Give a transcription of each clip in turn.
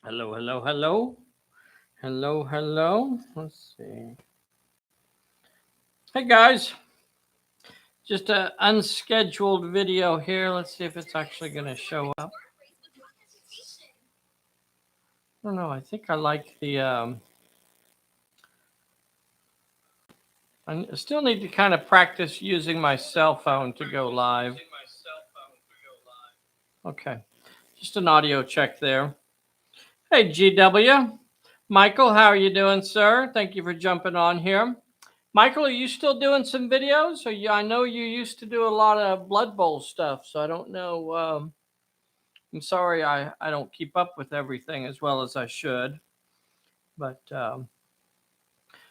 Hello, hello, hello. Hello, hello. Let's see. Hey guys, just an unscheduled video here. Let's see if it's actually going to show up. I don't know. I think I like the. I still need to kind of practice using my cell phone to go live. Okay, just an audio check there. Hey GW, Michael, how are you doing, sir? Thank you for jumping on here. Michael, are you still doing some videos? Or I know you used to do a lot of Blood Bowl stuff, so I don't know. I'm sorry I don't keep up with everything as well as I should. But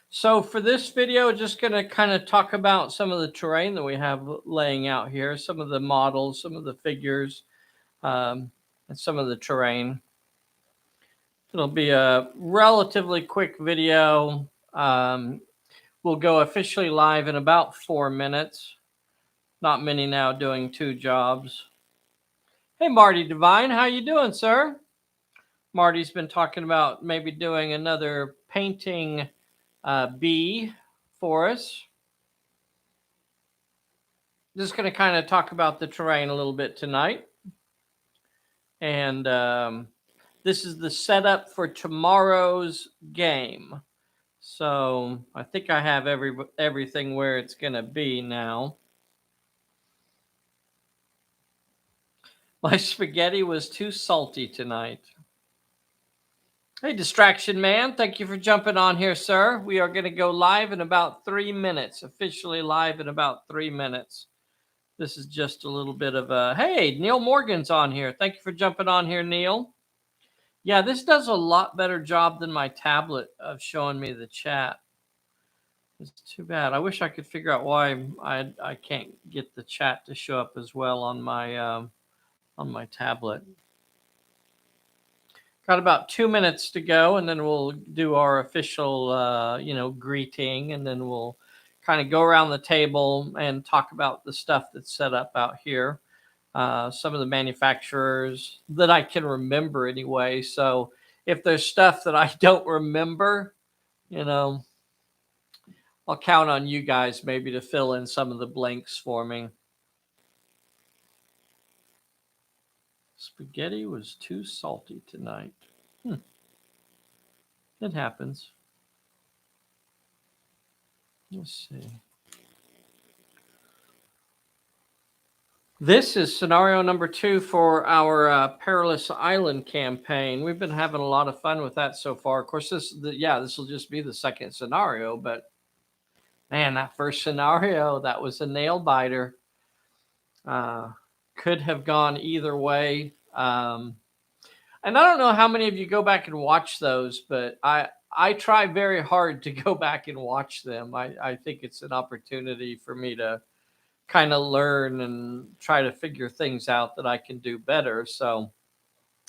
so for this video, just going to kind of talk about some of the terrain that we have laying out here, some of the models, some of the figures, and some of the terrain. It'll be a relatively quick video. We'll go officially live in about 4 minutes. Not many now doing two jobs. Hey, Marty Devine, how you doing, sir? Marty's been talking about maybe doing another painting bee for us. Just going to kind of talk about the terrain a little bit tonight. And this is the setup for tomorrow's game. So I think I have everything where it's going to be now. My spaghetti was too salty tonight. Hey, Distraction Man, thank you for jumping on here, sir. We are going to go live in about 3 minutes, officially live in about 3 minutes. This is just a little bit of a, hey, Neil Morgan's on here. Thank you for jumping on here, Neil. Yeah, this does a lot better job than my tablet of showing me the chat. It's too bad. I wish I could figure out why I can't get the chat to show up as well on my tablet. Got about 2 minutes to go, and then we'll do our official, greeting, and then we'll kind of go around the table and talk about the stuff that's set up out here. Some of the manufacturers that I can remember anyway. So if there's stuff that I don't remember, I'll count on you guys maybe to fill in some of the blanks for me. Spaghetti was too salty tonight. It happens. Let's see. This is scenario number 2 for our Perilous Island campaign. We've been having a lot of fun with that so far. Of course, this will just be the second scenario, but man, that first scenario, that was a nail biter. Could have gone either way. And I don't know how many of you go back and watch those, but I try very hard to go back and watch them. I think it's an opportunity for me to kind of learn and try to figure things out that I can do better. So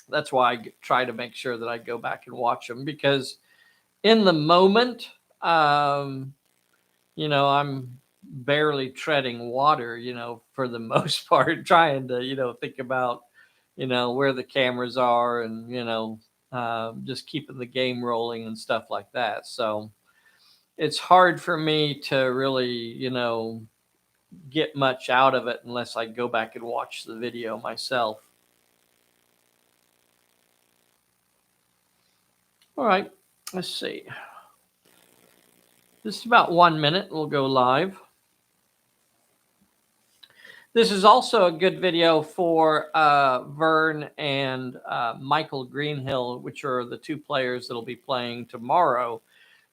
that's why I try to make sure that I go back and watch them, because in the moment, I'm barely treading water, for the most part, trying to, think about, where the cameras are and, just keeping the game rolling and stuff like that. So it's hard for me to really, get much out of it unless I go back and watch the video myself. All right, let's see. This is about 1 minute. We'll go live. This is also a good video for Vern and Michael Greenhill, which are the two players that'll be playing tomorrow.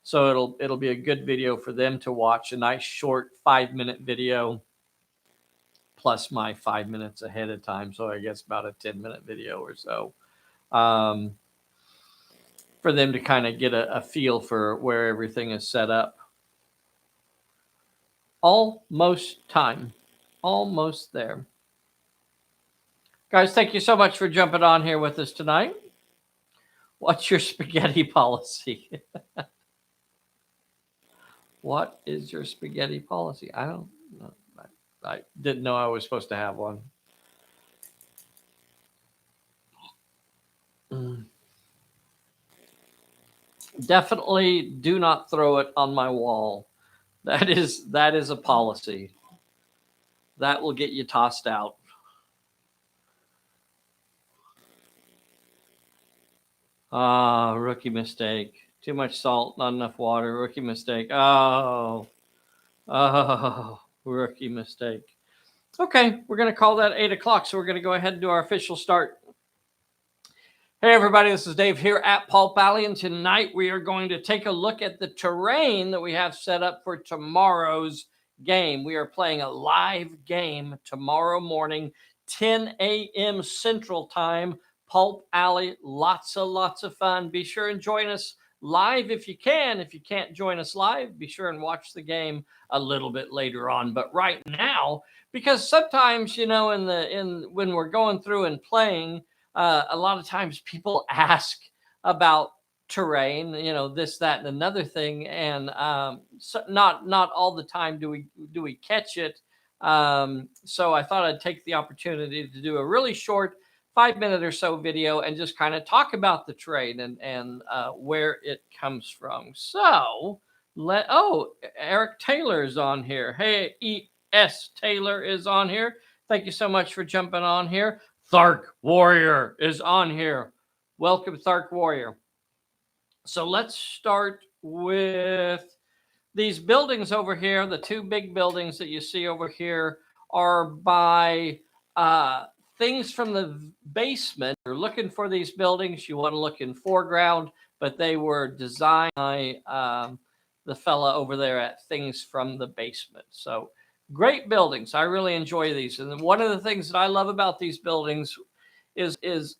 So it'll be a good video for them to watch. A nice short 5-minute video, plus my 5 minutes ahead of time. So I guess about a 10-minute video or so, for them to kind of get a feel for where everything is set up. Almost time. Almost there. Guys, thank you so much for jumping on here with us tonight. What's your spaghetti policy? What is your spaghetti policy? I don't know. I didn't know I was supposed to have one. Definitely do not throw it on my wall. That is a policy. That will get you tossed out. Ah, rookie mistake. Too much salt, not enough water. Rookie mistake. Oh, rookie mistake. Okay, we're going to call that 8 o'clock. So we're going to go ahead and do our official start. Hey, everybody, this is Dave here at Pulp Alley. And tonight we are going to take a look at the terrain that we have set up for tomorrow's game. We are playing a live game tomorrow morning, 10 a.m. Central Time. Pulp Alley, lots of fun. Be sure and join us live if you can. If you can't join us live, be sure and watch the game a little bit later on. But right now, because sometimes, when we're going through and playing, a lot of times people ask about terrain, this, that, and another thing, and so not all the time do we catch it. So I thought I'd take the opportunity to do a really short 5 minute or so video and just kind of talk about the terrain and where it comes from. So Eric Taylor is on here. Hey, E.S. Taylor is on here. Thank you so much for jumping on here. Thark Warrior is on here. Welcome, Thark Warrior. So let's start with these buildings over here. The two big buildings that you see over here are by things from the basement. You're looking for these buildings. You want to look in foreground, but they were designed by the fella over there at Things from the Basement. So great buildings. I really enjoy these. And one of the things that I love about these buildings is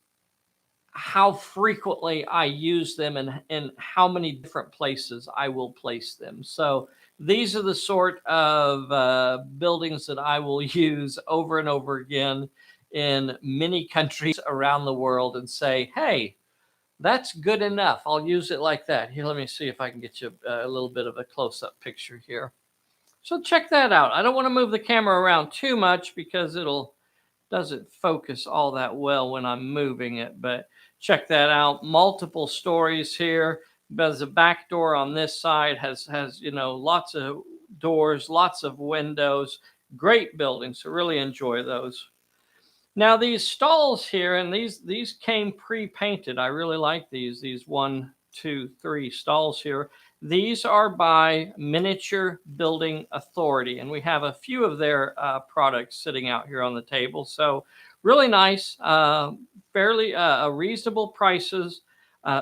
how frequently I use them and how many different places I will place them. So these are the sort of buildings that I will use over and over again in many countries around the world and say, hey, that's good enough. I'll use it like that. Here, let me see if I can get you a little bit of a close-up picture here. So check that out. I don't want to move the camera around too much because doesn't focus all that well when I'm moving it, but check that out. Multiple stories here. There's a back door on this side, has lots of doors, lots of windows, great buildings. So really enjoy those. Now these stalls here, and these came pre-painted. I really like these 1, 2, 3 stalls here. These are by Miniature Building Authority, and we have a few of their products sitting out here on the table. So really nice, fairly reasonable prices.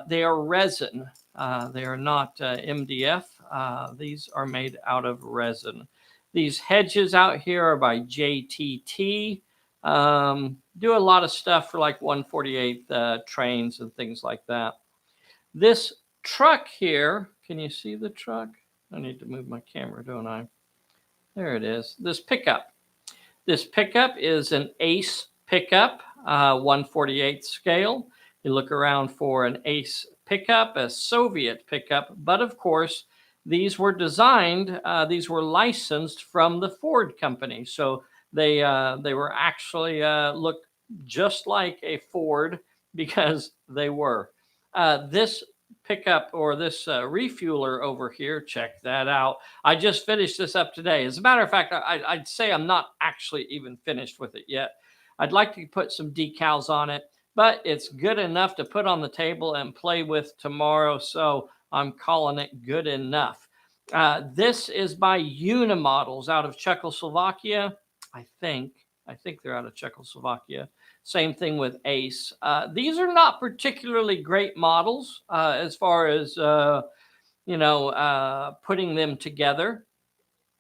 They are resin. They are not MDF. These are made out of resin. These hedges out here are by JTT. Do a lot of stuff for like 148 trains and things like that. This truck here, can you see the truck? I need to move my camera, don't I? There it is. This pickup is an Ace pickup, 1/48 scale. You look around for an Ace pickup, a Soviet pickup, but of course, these were designed, these were licensed from the Ford company. So they were actually look just like a Ford because they were. This pickup or this refueler over here, check that out. I just finished this up today. As a matter of fact, I'd say I'm not actually even finished with it yet. I'd like to put some decals on it, but it's good enough to put on the table and play with tomorrow. So I'm calling it good enough. This is by Unimodals out of Czechoslovakia. I think they're out of Czechoslovakia. Same thing with Ace. These are not particularly great models as far as putting them together.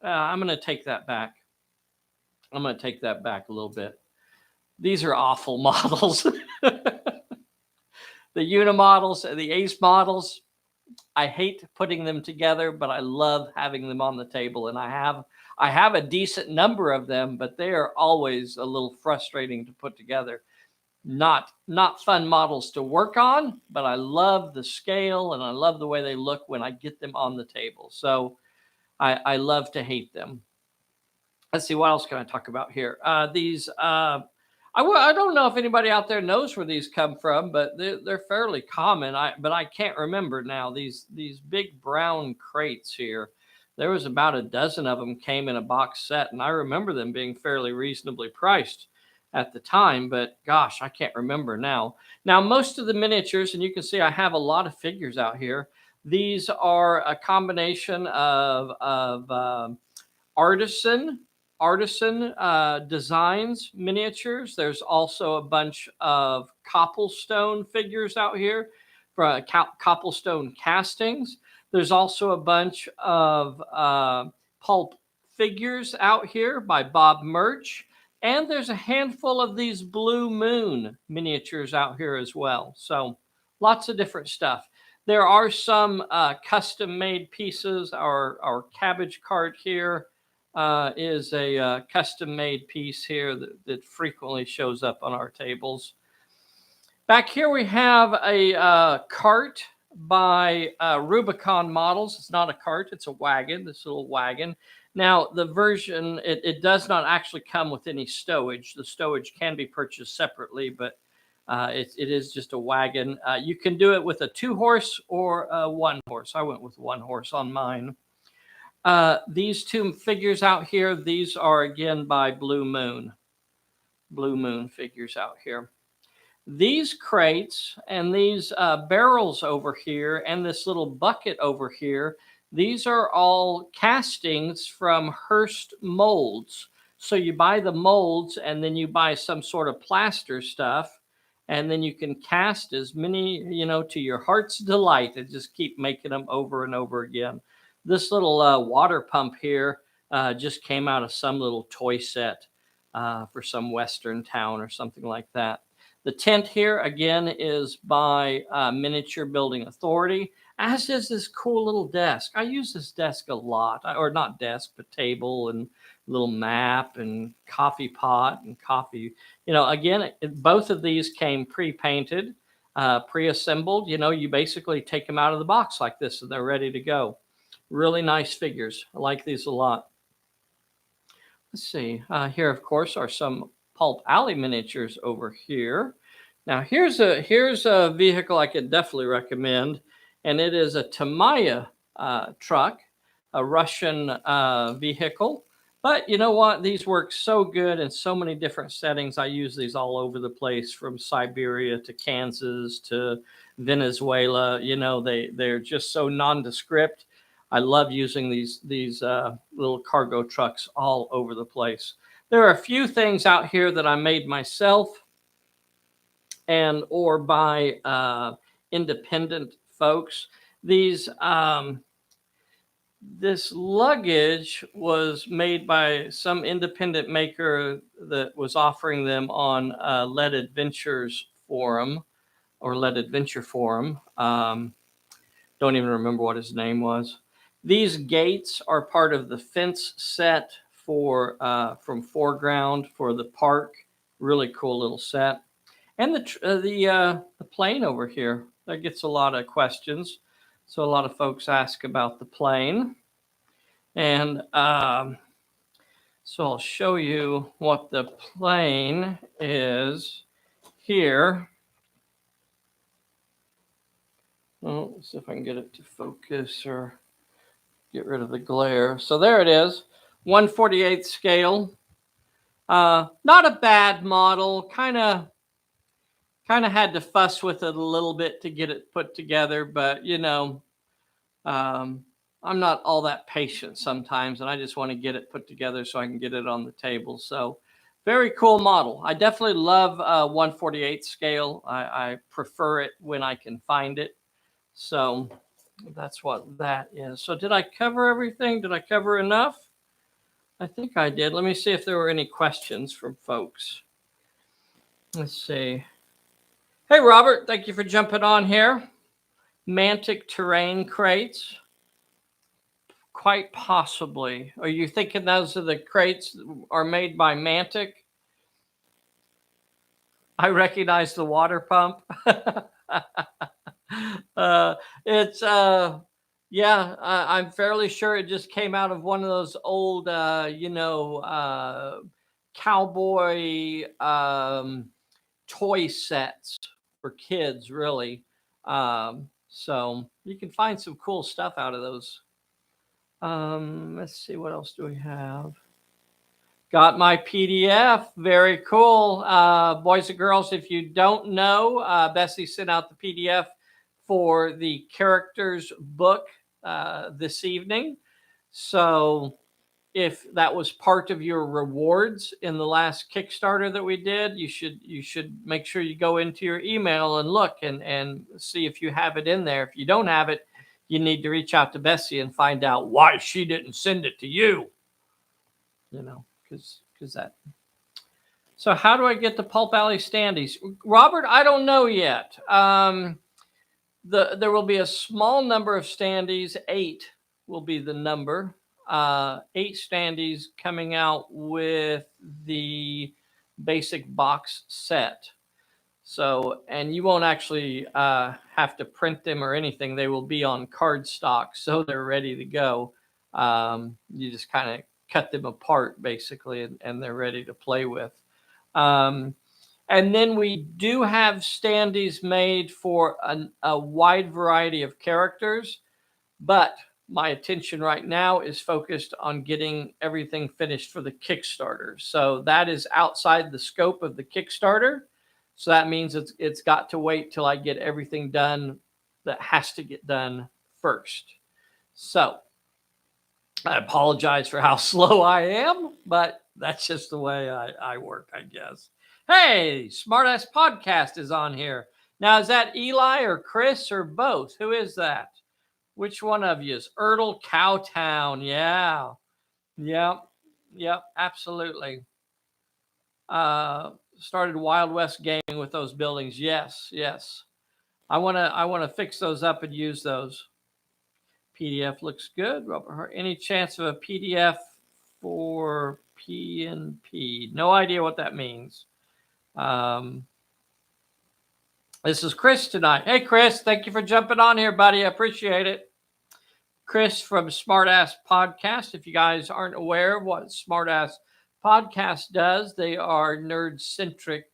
I'm going to take that back. I'm going to take that back a little bit. These are awful models. The Unimodels, the Ace models, I hate putting them together, but I love having them on the table. And I have a decent number of them, but they are always a little frustrating to put together. Not fun models to work on, but I love the scale and I love the way they look when I get them on the table. So I love to hate them. Let's see, what else can I talk about here? I don't know if anybody out there knows where these come from, but they're fairly common. But I can't remember now. These big brown crates here. There was about a dozen of them came in a box set, and I remember them being fairly reasonably priced at the time. But gosh, I can't remember now. Now most of the miniatures, and you can see I have a lot of figures out here. These are a combination of artisan designs miniatures. There's also a bunch of cobblestone figures out here for cobblestone castings. There's also a bunch of pulp figures out here by Bob Murch. And there's a handful of these Blue Moon miniatures out here as well. So lots of different stuff. There are some custom made pieces. Our cabbage cart here is a custom made piece here that frequently shows up on our tables. Back here we have a cart by Rubicon Models. It's not a cart, it's a wagon, this little wagon. Now the version, it does not actually come with any stowage. The stowage can be purchased separately, but it is just a wagon. You can do it with a 2-horse or a 1-horse. I went with 1 horse on mine. These two figures out here, these are again by Blue Moon. Blue Moon figures out here. These crates and these barrels over here and this little bucket over here, these are all castings from Hearst molds. So you buy the molds and then you buy some sort of plaster stuff, and then you can cast as many, to your heart's delight, and just keep making them over and over again. This little water pump here just came out of some little toy set for some Western town or something like that. The tent here, again, is by Miniature Building Authority, as is this cool little desk. I use this desk a lot, or not desk, but table and little map and coffee pot and coffee. Again, both of these came pre-painted, pre-assembled. You basically take them out of the box like this and they're ready to go. Really nice figures. I like these a lot. Let's see. Here, of course, are some Pulp Alley miniatures over here. Now, here's a vehicle I could definitely recommend, and it is a Tamaya truck, a Russian vehicle. But you know what? These work so good in so many different settings. I use these all over the place, from Siberia to Kansas to Venezuela. They're just so nondescript. I love using these little cargo trucks all over the place. There are a few things out here that I made myself and or by independent folks. This luggage was made by some independent maker that was offering them on Lead Adventures forum or Lead Adventure forum. Don't even remember what his name was. These gates are part of the fence set from Foreground for the park. Really cool little set. And the plane over here, that gets a lot of questions. So a lot of folks ask about the plane. And so I'll show you what the plane is here. Well, let's see if I can get it to focus or get rid of the glare. So there it is, 1/48 scale. Not a bad model. Kind of had to fuss with it a little bit to get it put together, but I'm not all that patient sometimes, and I just want to get it put together so I can get it on the table. So very cool model. I definitely love 1/48 scale. I prefer it when I can find it. So that's what that is. So did I cover everything? Did I cover enough? I think I did. Let me see if there were any questions from folks. Let's see. Hey, Robert, thank you for jumping on here. Mantic terrain crates. Quite possibly. Are you thinking those are the crates that are made by Mantic? I recognize the water pump. I'm fairly sure it just came out of one of those old, cowboy toy sets for kids, really. So you can find some cool stuff out of those. Let's see, what else do we have? Got my PDF. Very cool. Boys and girls, if you don't know, Bessie sent out the PDF for the characters book this evening. So if that was part of your rewards in the last Kickstarter that we did, you should make sure you go into your email and look and see if you have it in there. If you don't have it, you need to reach out to Bessie and find out why she didn't send it to you. You know, because that. So how do I get the Pulp Alley Standees? Robert, I don't know yet. There will be a small number of Standees. 8 will be the number. 8 Standees coming out with the basic box set. So, and you won't actually have to print them or anything. They will be on cardstock, so they're ready to go. You just kind of cut them apart, basically, and they're ready to play with. And then we do have Standees made for a wide variety of characters, but my attention right now is focused on getting everything finished for the Kickstarter. So that is outside the scope of the Kickstarter. So that means it's got to wait till I get everything done that has to get done first. So I apologize for how slow I am, but that's just the way I work, I guess. Hey, Smartass Podcast is on here. Now, is that Eli or Chris or both? Who is that? Which one of you is Erdl Cowtown? Yeah. Yep, absolutely. Started Wild West gaming with those buildings. Yes. I wanna fix those up and use those. PDF looks good. Robert Hart. Any chance of a PDF for PNP? No idea what that means. This is Chris tonight. Hey, Chris, thank you for jumping on here, buddy. I appreciate it. Chris from Smartass Podcast. If you guys aren't aware of what Smartass Podcast does, they are nerd-centric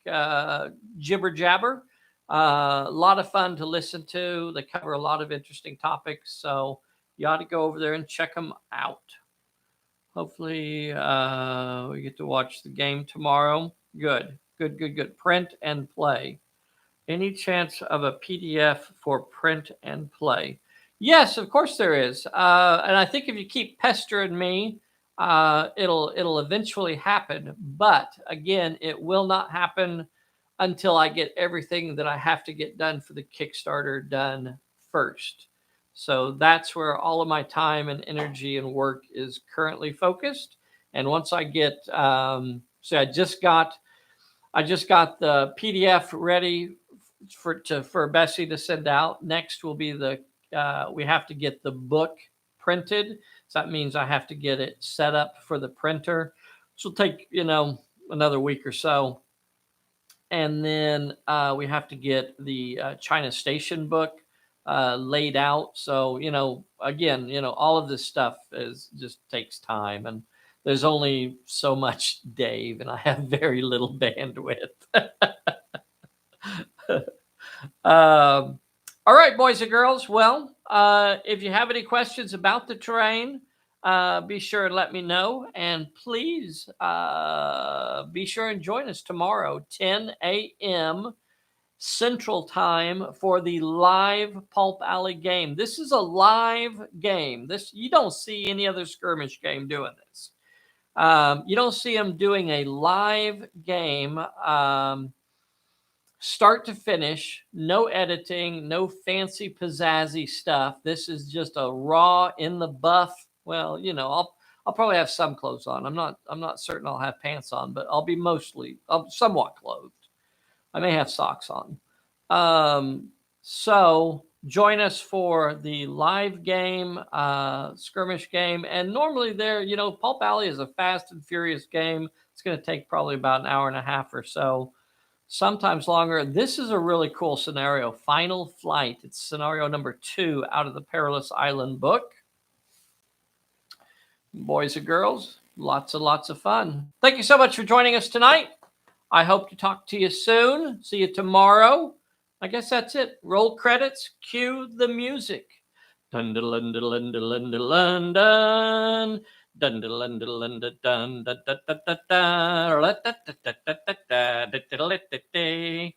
jibber-jabber. A lot of fun to listen to. They cover a lot of interesting topics, so you ought to go over there and check them out. Hopefully, we get to watch the game tomorrow. Good. Print and play. Any chance of a PDF for print and play? Yes, of course there is. And I think if you keep pestering me, it'll eventually happen. But again, it will not happen until I get everything that I have to get done for the Kickstarter done first. So that's where all of my time and energy and work is currently focused. And once I get, I just got the PDF ready for Bessie to send out. Next will be we have to get the book printed. So that means I have to get it set up for the printer, which will take, another week or so. And then we have to get the China Station book laid out. So, again, all of this stuff just takes time. And there's only so much Dave, and I have very little bandwidth. All right, boys and girls. Well, if you have any questions about the terrain, be sure and let me know. And please be sure and join us tomorrow, 10 a.m. Central Time, for the live Pulp Alley game. This is a live game. You don't see any other skirmish game doing this. You don't see them doing a live game. Start to finish, no editing, no fancy pizzazzy stuff. This is just a raw in the buff. Well, I'll probably have some clothes on. I'm not certain I'll have pants on, but I'll be somewhat clothed. I may have socks on. So join us for the live game, skirmish game. And normally Pulp Alley is a fast and furious game. It's going to take probably about an hour and a half or so. Sometimes longer. This is a really cool scenario. Final Flight. It's scenario number 2 out of the Perilous Island book. Boys and girls, lots and lots of fun. Thank you so much for joining us tonight. I hope to talk to you soon. See you tomorrow. I guess that's it. Roll credits. Cue the music. Dun dun dun dun dun dun dun dun. Dun dun dun dun dun dun dun dun dun dun dun.